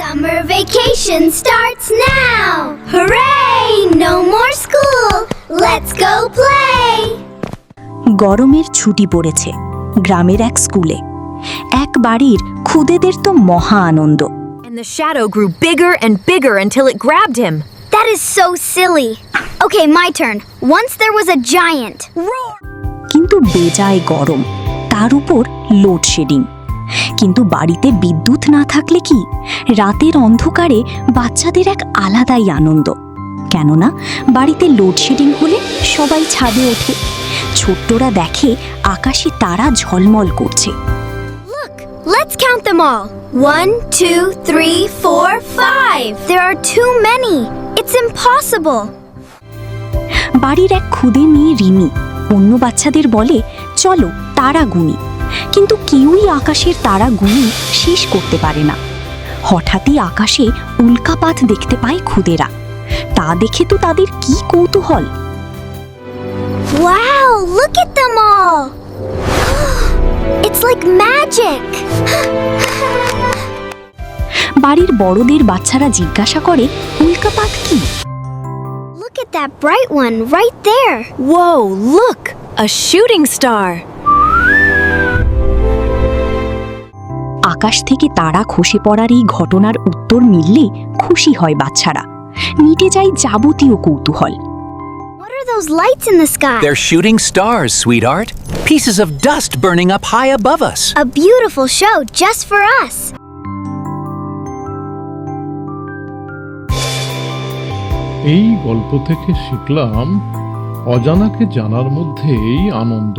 Summer vacation starts now! Hooray! No more school! Let's go play! গরমের ছুটি পড়েছে গ্রামের এক স্কুলে। এক বাড়ির খুদেদের তো মহা আনন্দ। And the shadow grew bigger and bigger until it grabbed him. That is so silly. Okay, my turn. Once there was a giant. কিন্তু বেজায় গরম, তার উপর লোডশেডিং। কিন্তু বাড়িতে বিদ্যুৎ না থাকলে কি রাতের অন্ধকারে বাচ্চাদের এক আলাদাই আনন্দ। কেননা বাড়িতে লোডশেডিং হলে সবাই ছাদে ওঠে। ছোট্টরা দেখে আকাশে তারা ঝলমল করছে। Look, let's count them all. 1, 2, 3, 4, 5. There are too many. It's impossible. বাড়ির এক খুদে মেয়ে রিমি অন্য বাচ্চাদের বলে, চলো তারা গুনি। কিন্তু কেউই আকাশের তারা গুনি শেষ করতে পারে না। হঠাৎই আকাশে উল্কাপাত দেখতে পায় খুদেরা। তা দেখে তো তাদের কি কৌতূহল। Wow, look at them all. It's like magic. বাড়ির বড়দের বাচ্চারা জিজ্ঞাসা করে, উল্কাপাত কি? Look at that bright one right there. Whoa, look! A shooting star! আকাশ থেকে তারা খসে পড়ার এই ঘটনার উত্তর মিললে খুশি হয় বাচ্চারা। মিটে যায় যাবতীয় কৌতূহল। What are those lights in the sky? They're shooting stars, sweetheart. Pieces of dust burning up high above us. A beautiful show just for us. এই গল্প থেকে শিখলাম অজানাকে জানার মধ্যেই আনন্দ।